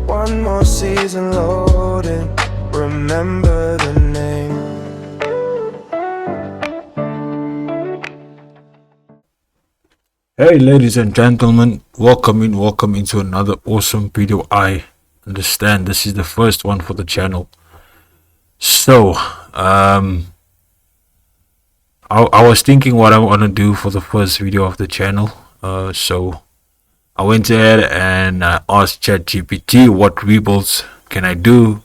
One more season loading, remember the name. Hey ladies and gentlemen, welcome into another awesome video. I understand this is the first one for the channel. So, I was thinking what I want to do for the first video of the channel. So I went ahead and I asked ChatGPT what rebuilds can I do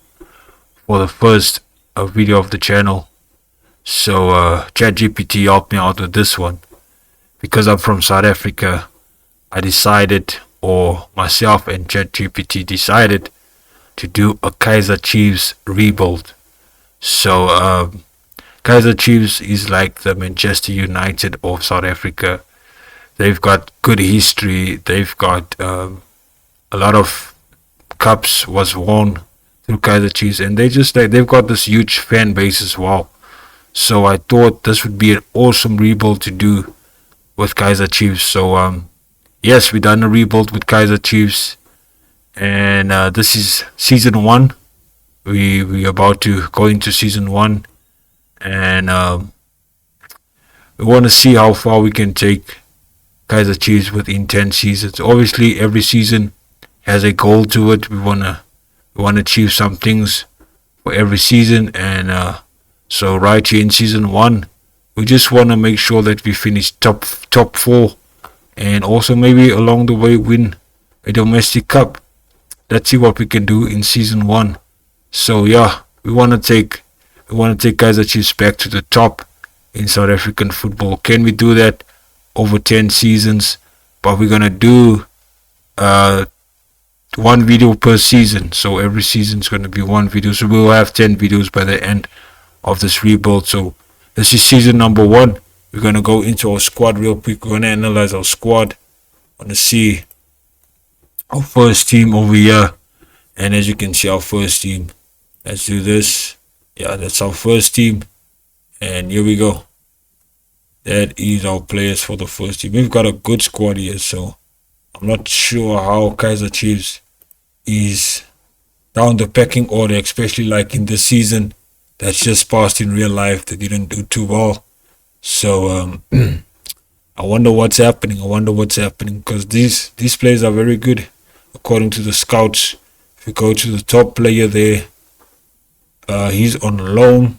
for the first video of the channel. So ChatGPT helped me out with this one. Because I'm from South Africa, I decided, or myself and ChatGPT decided, to do a Kaizer Chiefs rebuild. So Kaizer Chiefs is like the Manchester United of South Africa. They've got good history. They've got a lot of cups was won through Kaizer Chiefs, and they've got this huge fan base as well. So I thought this would be an awesome rebuild to do with Kaizer Chiefs. So yes, we done a rebuild with Kaizer Chiefs, and this is season 1. We about to go into season 1, and we want to see how far we can take Kaizer Chiefs within 10 seasons. Obviously, every season has a goal to it. We wanna achieve some things for every season, and so right here in season 1, we just want to make sure that we finish top 4, and also maybe along the way win a domestic cup. Let's see what we can do in season 1. So yeah, we want to take Kaizer Chiefs back to the top in South African football. Can we do that over 10 seasons? But we're gonna do one video per season. So every season is gonna be one video. So we'll have 10 videos by the end of this rebuild. So this is season number 1. We're going to go into our squad real quick. We're going to analyze our squad. Want to see our first team over here. And as you can see, our first team. Let's do this. Yeah, that's our first team. And here we go. That is our players for the first team. We've got a good squad here. So I'm not sure how Kaizer Chiefs is down the pecking order, especially like in the season that's just passed in real life. They didn't do too well. So I wonder what's happening. Because these players are very good according to the scouts. If you go to the top player there, he's on loan.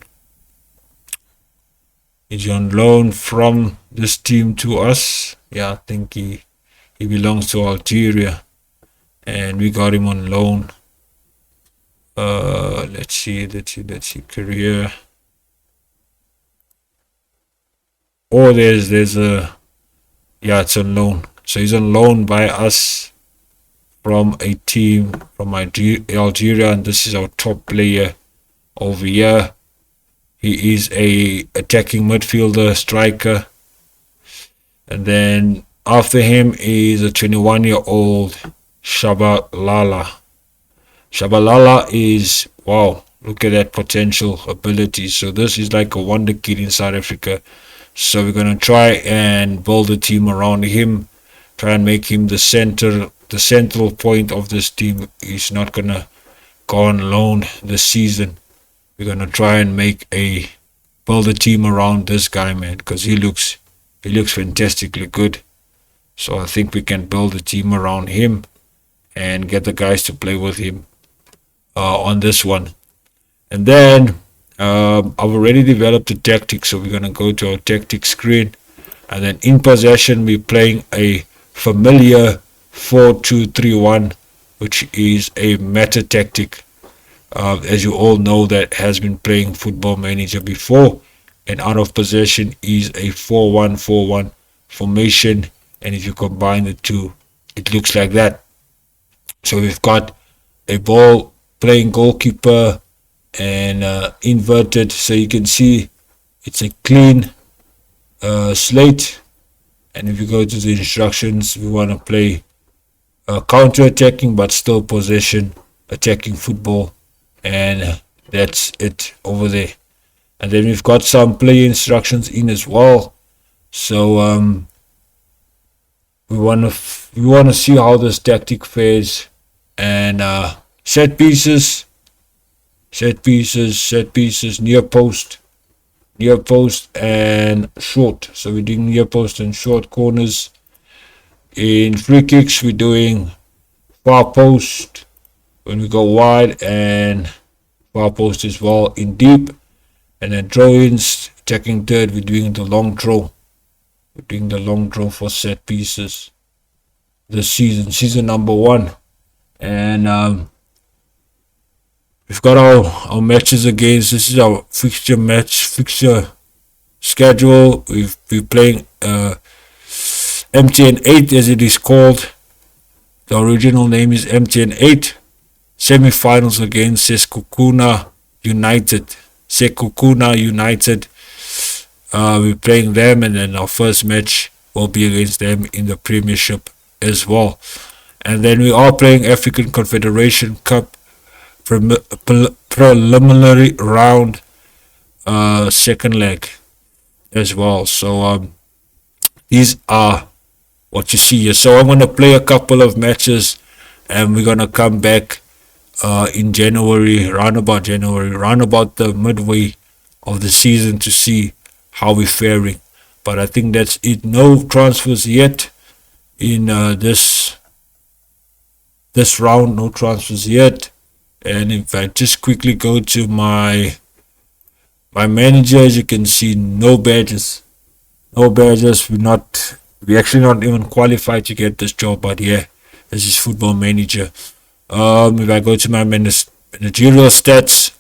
He's on loan from this team to us. Yeah, I think he belongs to Algeria, and we got him on loan. Let's see career. Oh, there's a, yeah, it's on loan. So he's on loan by us from a team from Algeria, and this is our top player over here. He is a attacking midfielder, striker, and then after him is a 21-year-old Shabalala. Shabalala is, wow, look at that potential ability. So this is like a wonder kid in South Africa. So we're going to try and build a team around him, try and make him the central point of this team. He's not going to go on loan this season. We're going to try and build a team around this guy, man, because he looks fantastically good. So I think we can build a team around him and get the guys to play with him on this one. And then I've already developed a tactic, so we're going to go to our tactic screen, and then in possession we're playing a familiar 4-2-3-1, which is a meta tactic, as you all know, that has been playing Football Manager before. And out of possession is a 4-1-4-1 formation, and if you combine the two, it looks like that. So we've got a ball playing goalkeeper and inverted, so you can see it's a clean slate. And if you go to the instructions, we want to play counter-attacking but still possession attacking football, and that's it over there. And then we've got some play instructions in as well. So we want to see how this tactic fares, and set pieces, near post, and short. So we're doing near post and short corners. In free kicks, we're doing far post when we go wide, and far post as well in deep. And then throw-ins, checking third, we're doing the long throw. We're doing the long throw for set pieces this season number 1. And we've got our matches against. This is our fixture schedule. We're playing MTN 8 as it is called. The original name is MTN 8. Semi-finals against Sekukuna United. We're playing them, and then our first match will be against them in the Premiership as well. And then we are playing African Confederation Cup preliminary round, second leg as well. So these are what you see here. So I'm going to play a couple of matches, and we're going to come back in January, round about the midway of the season, to see how we're faring. But I think that's it. No transfers yet in this round. No transfers yet. And if I just quickly go to my manager, as you can see, no badges. We actually not even qualified to get this job, but yeah, this is Football Manager. If I go to my managerial stats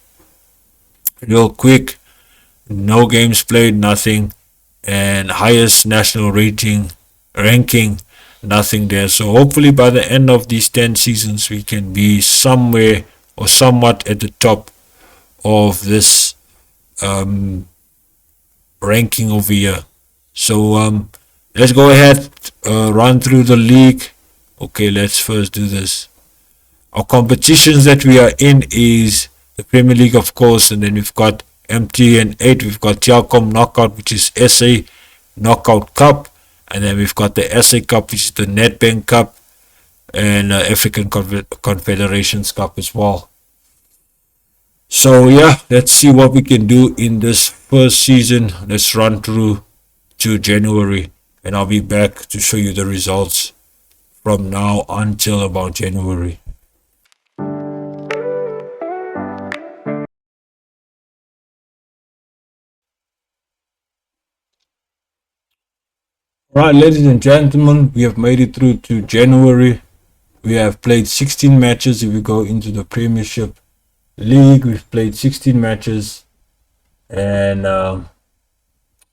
real quick, no games played, nothing, and highest national ranking, nothing there. So hopefully by the end of these 10 seasons, we can be somewhere or somewhat at the top of this ranking over here. So let's go ahead, run through the league. Okay, let's first do this. Our competitions that we are in is the Premier League, of course, and then we've got MTN 8, we've got Telkom Knockout, which is SA Knockout Cup, and then we've got the SA Cup, which is the Nedbank Cup, and African Confederations Cup as well. So yeah, let's see what we can do in this first season. Let's run through to January, and I'll be back to show you the results from now until about January. Right, ladies and gentlemen, we have made it through to January. We have played 16 matches. If we go into the Premiership League, we've played 16 matches, and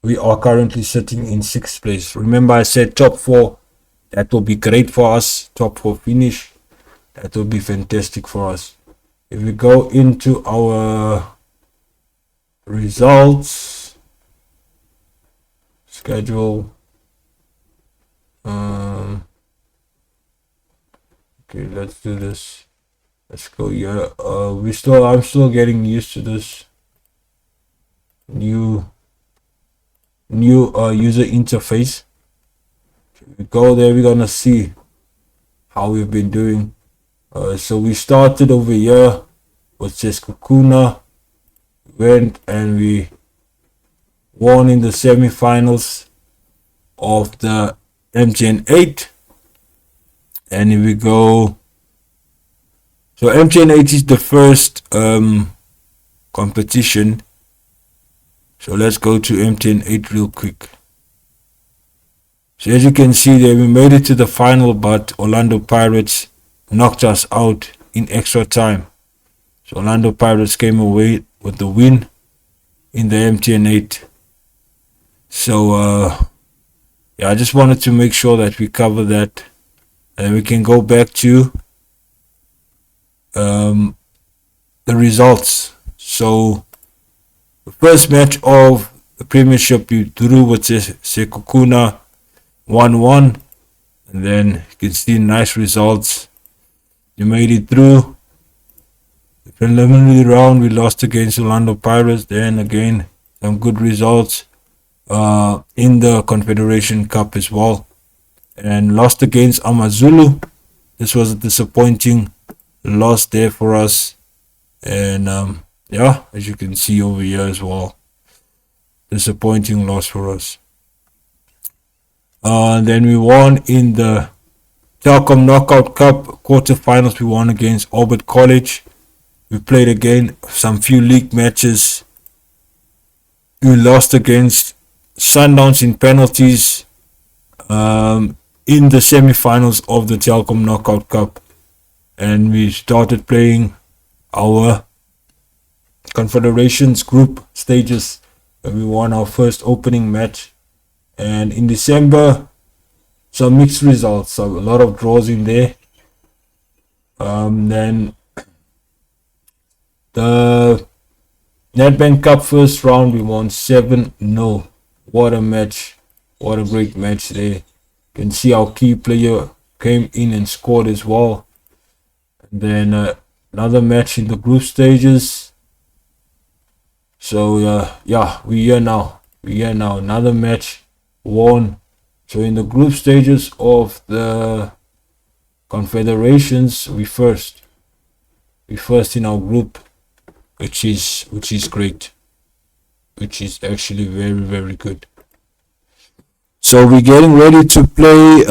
we are currently sitting in 6th place. Remember, I said top 4. That will be great for us. Top 4 finish. That will be fantastic for us. If we go into our results schedule, okay, let's do this. Let's go here. I'm still getting used to this new user interface. If we go there, we're gonna see how we've been doing. So we started over here with Sekukuna, went and we won in the semi-finals of the MTN 8. And if we go, so MTN 8 is the first competition. So let's go to MTN 8 real quick. So as you can see there, we made it to the final, but Orlando Pirates knocked us out in extra time. So Orlando Pirates came away with the win in the MTN 8. So yeah, I just wanted to make sure that we cover that, and we can go back to the results. So the first match of the Premiership, we drew with Sekukuna 1-1, and then you can see nice results. You made it through the preliminary round. We lost against Orlando Pirates. Then again, some good results in the Confederation Cup as well, and lost against Amazulu. This was a disappointing loss there for us. And yeah, as you can see over here as well, disappointing loss for us. Then we won in the Telkom Knockout Cup quarterfinals. We won against Albert College. We played again some few league matches. We lost against Sundowns in penalties in the semi-finals of the Telkom Knockout Cup. And we started playing our Confederations group stages. We won our first opening match. And in December, some mixed results. So a lot of draws in there. Then the Nedbank Cup first round, we won 7-0. What a match. What a great match there. You can see our key player came in and scored as well. And then another match in the group stages. So yeah, we're here now. Another match won. So in the group stages of the Confederations, we first in our group, which is great, which is actually very, very good. So we're getting ready to play.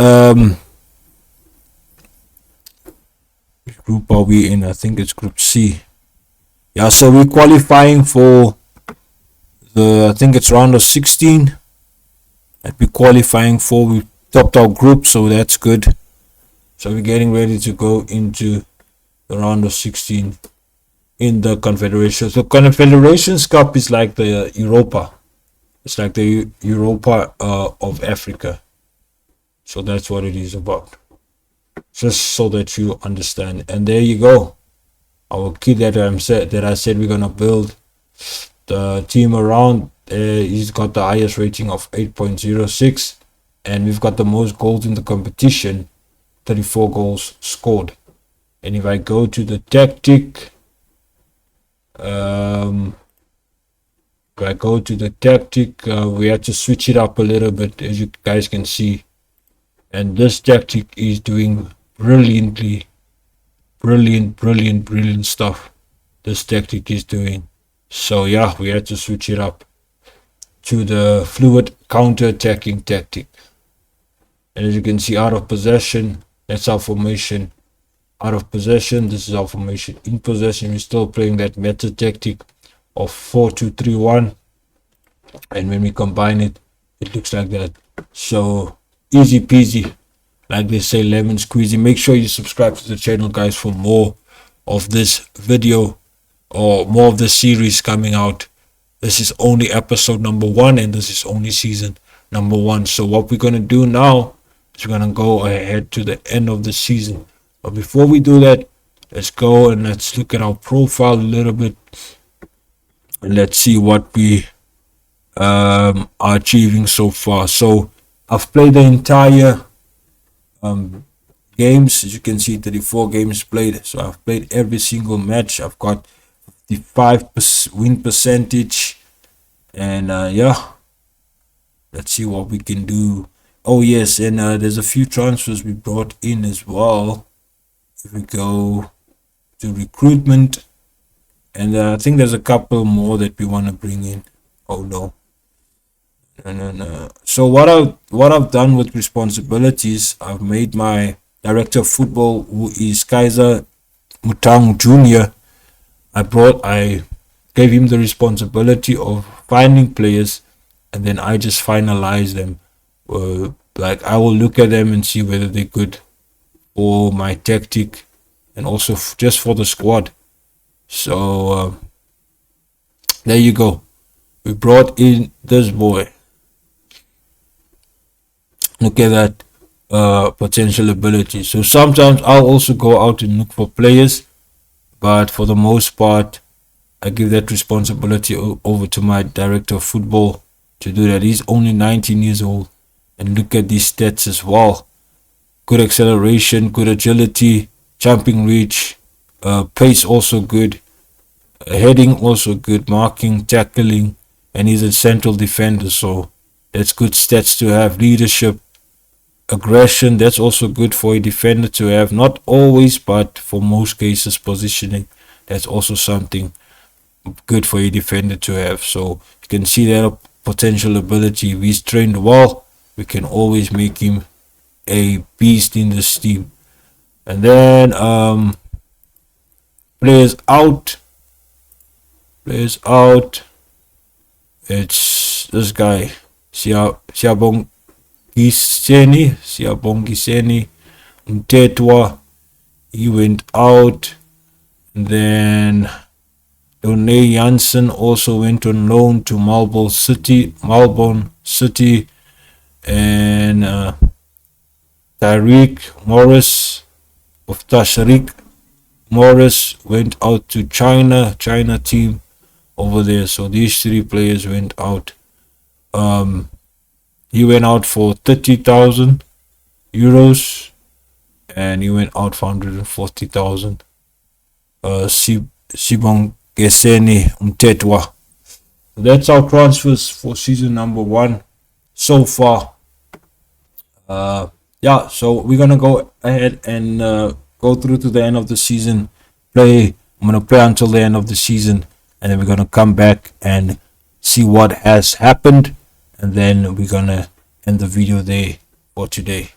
Which group are we in? I think it's Group C. Yeah, so we're qualifying for I think it's round of 16 that we're qualifying for. We topped our group, so that's good. So we're getting ready to go into the round of 16 in the Confederations. So Confederations Cup is like the Europa. It's like the Europa of Africa. So that's what it is about. Just so that you understand. And there you go. Our kid that I said we're gonna build the team around. He's got the highest rating of 8.06, and we've got the most goals in the competition, 34 goals scored. And if I go to the tactic, we had to switch it up a little bit, as you guys can see. And this tactic is doing brilliantly. Brilliant stuff this tactic is doing. So yeah, we had to switch it up to the fluid counter-attacking tactic. And as you can see, out of possession, that's our formation. Out of possession, this is our formation. In possession, we're still playing that meta tactic of 4-2-3-1. And when we combine it, it looks like that. So easy peasy, like they say, lemon squeezy. Make sure you subscribe to the channel, guys, for more of this video or more of this series coming out. This is only episode number 1, and this is only season number 1. So what we're going to do now is we're going to go ahead to the end of the season. But before we do that, let's go and let's look at our profile a little bit, and let's see what we are achieving so far. So I've played the entire games. As you can see, 34 games played. So I've played every single match. I've got 55% win percentage, and yeah, let's see what we can do. Oh yes, and there's a few transfers we brought in as well. If we go to recruitment, and I think there's a couple more that we want to bring in. Oh no. So what I've done with responsibilities, I've made my director of football, who is Kaiser Mutang Jr. I gave him the responsibility of finding players, and then I just finalize them. Like I will look at them and see whether they're good for my tactic, and also just for the squad. So there you go. We brought in this boy. Look at that potential ability. So sometimes I'll also go out and look for players, but for the most part, I give that responsibility over to my director of football to do that. He's only 19 years old, and look at these stats as well. Good acceleration, good agility, jumping reach, pace also good, heading also good, marking, tackling, and he's a central defender, so that's good stats to have. Leadership, aggression. That's also good for a defender to have. Not always, but for most cases, positioning. That's also something good for a defender to have. So you can see that potential ability. If he's trained well, we can always make him a beast in this team. And then players out. It's this guy, Siabongiseni Mtetwa. He went out. And then Donay Janssen also went on loan to Melbourne City. And Tashreeq Morris went out to China team over there. So these three players went out. He went out for 30,000 euros, and he went out for 140,000. Sibongeseni Mtetwa. That's our transfers for season number 1 so far. Yeah, so we're gonna go ahead and go through to the end of the season. I'm gonna play until the end of the season, and then we're gonna come back and see what has happened, and then we're gonna end the video there for today.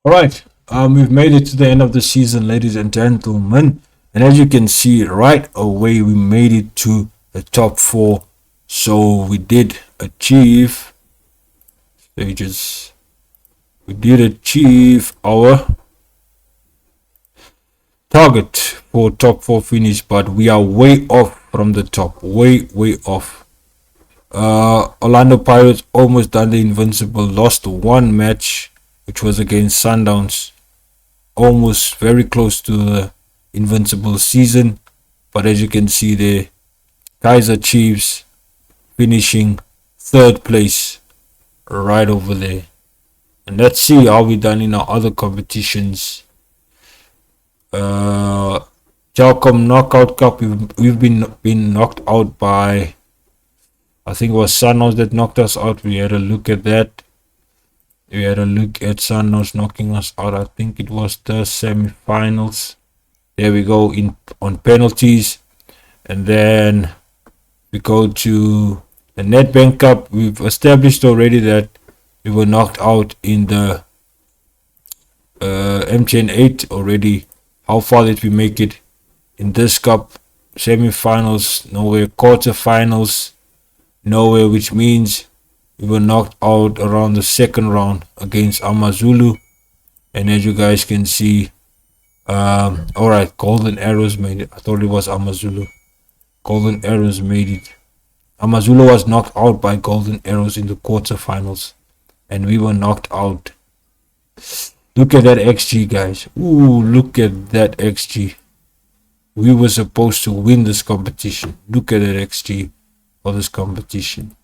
Alright, we've made it to the end of the season, ladies and gentlemen, and as you can see right away, we made it to the top 4. So we did achieve stages. We did achieve our target for top 4 finish, but we are way off from the top. Way off. Orlando Pirates almost done the invincible. Lost 1 match, which was against Sundowns. Almost very close to the invincible season, but as you can see there, Kaizer Chiefs finishing 3rd place right over there. And let's see how we done in our other competitions. Telkom Knockout Cup, we've been knocked out by, I think it was Sundowns that knocked us out. We had a look at that. We had a look at Sundowns knocking us out. I think it was the semi-finals. There we go, on penalties. And then we go to the Nedbank Cup. We've established already that we were knocked out in the MTN 8 already. How far did we make it in this cup? Semi-finals, nowhere. Quarter-finals, nowhere, which means we were knocked out around the 2nd round against Amazulu. And as you guys can see, alright, Golden Arrows made it. I thought it was Amazulu. Golden Arrows made it. Amazulu was knocked out by Golden Arrows in the quarterfinals, and we were knocked out. Look at that XG, guys. Ooh, look at that XG. We were supposed to win this competition. Look at that XG for this competition.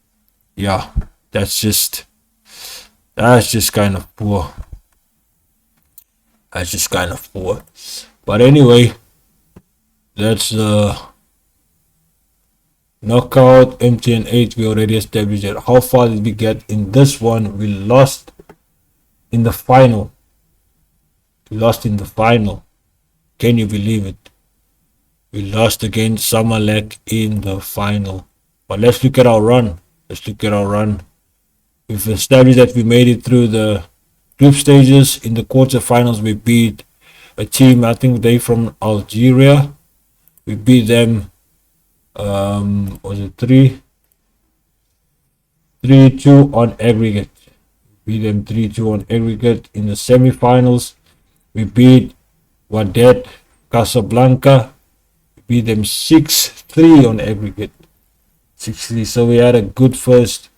Yeah, that's just kind of poor. That's just kind of poor. But anyway, that's the knockout. MTN 8, we already established that. How far did we get in this one? We lost in the final. Can you believe it? We lost against Samalek in the final. But let's look at our run. We've established that we made it through the group stages. In the quarterfinals, we beat a team, I think they from Algeria. We beat them, was it 3-2 on aggregate. Beat them 3-2 on aggregate. In the semi-finals, we beat Wydad Casablanca. We beat them 6-3 on aggregate. 6-3. So we had a good first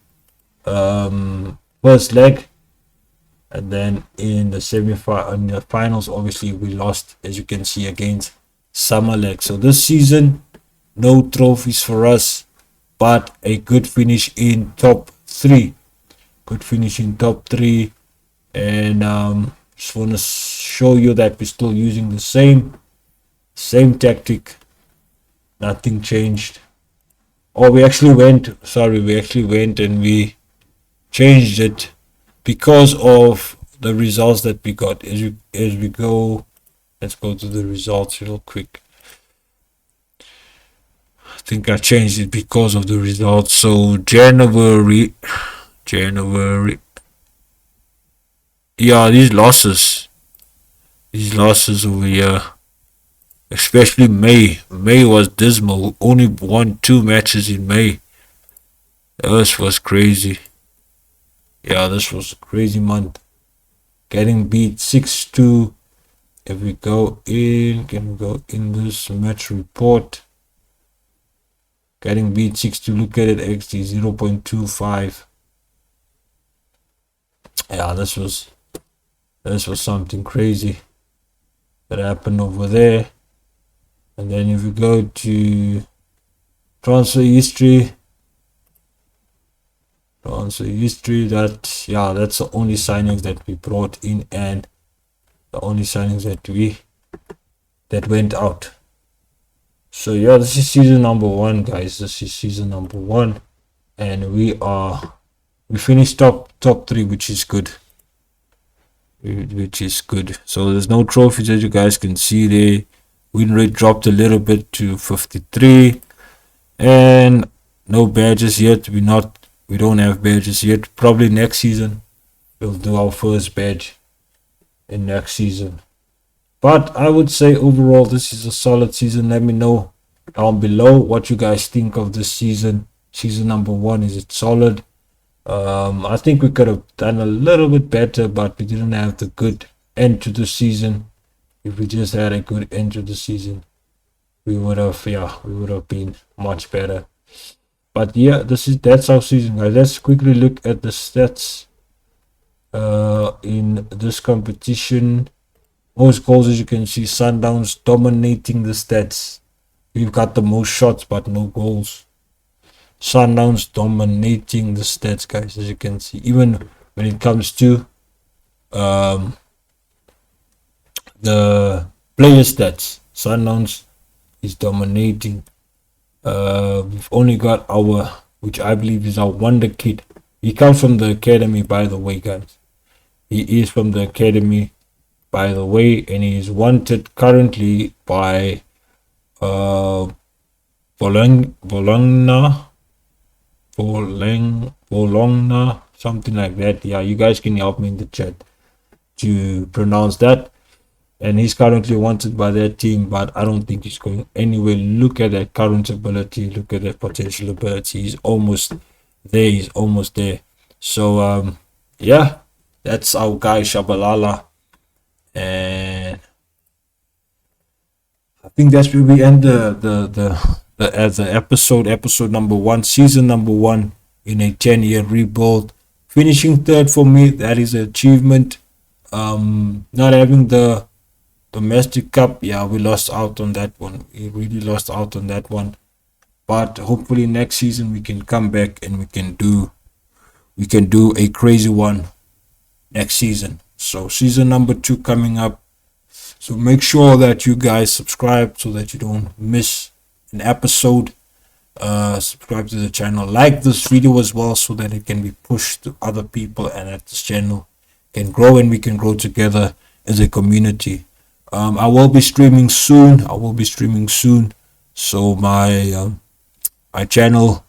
leg. And then in the finals, obviously we lost, as you can see, against Samalek. So this season, no trophies for us, but a good finish in top 3. And just want to show you that we're still using the same tactic. Nothing changed. or we actually went and we changed it because of the results that we got. As we go, let's go to the results real quick. I think I changed it because of the results. So January, yeah, these losses over here, especially May was dismal. Only won 2 matches in May. This was crazy. Yeah, this was a crazy month. Getting beat 6-2. If we go in, can we go in this match report? Getting beat 6-2. Look at it, XG 0.25. Yeah, this was something crazy that happened over there. And then if we go to transfer history, that's the only signings that we brought in and the only signings that went out. So yeah, this is season number 1, guys. This is season number 1, and we finished top 3, which is good. So there's no trophies, as you guys can see there. Win rate dropped a little bit to 53, and no badges yet. We don't have badges yet. Probably next season we'll do our first badge in next season. But I would say overall this is a solid season. Let me know down below what you guys think of this season. Season number 1, is it solid? I think we could have done a little bit better, but we didn't have the good end to the season. If we just had a good end to the season, we would have been much better. But yeah, that's our season, guys. Let's quickly look at the stats in this competition. Most goals, as you can see, Sundowns dominating the stats. We've got the most shots but no goals. Sundowns dominating the stats, guys, as you can see. Even when it comes to the player stats, Sundowns is dominating. We've only got which I believe is our wonder kid. He comes from the academy, by the way, guys. He is from the academy, by the way, and he is wanted currently by Bologna, something like that. Yeah, you guys can help me in the chat to pronounce that. And he's currently wanted by that team, but I don't think he's going anywhere. Look at that current ability. Look at that potential ability. He's almost there. So, yeah, that's our guy Shabalala. And I think that's where we end the episode number 1, season number 1 in a 10-year rebuild. Finishing 3rd for me, that is an achievement. Not having the domestic cup, yeah, we lost out on that one. We really lost out on that one. But hopefully next season we can come back and we can do a crazy one next season. So season number 2 coming up. So make sure that you guys subscribe so that you don't miss an episode. Subscribe to the channel, like this video as well, so that it can be pushed to other people and that this channel can grow and we can grow together as a community. I will be streaming soon. So my channel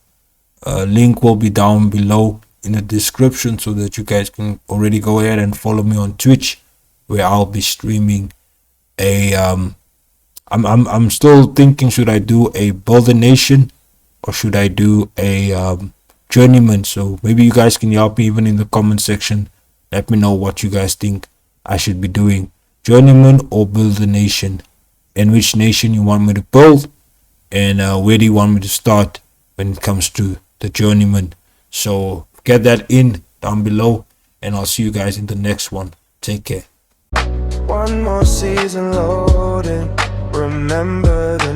link will be down below in the description, so that you guys can already go ahead and follow me on Twitch, where I'll be streaming I'm still thinking, should I do a Build a Nation or should I do a Journeyman? So maybe you guys can help me even in the comment section. Let me know what you guys think I should be doing, Journeyman or Build a Nation, and which nation you want me to build, and where do you want me to start when it comes to the Journeyman. So get that in down below, and I'll see you guys in the next one. Take care. One more season loading. Remember the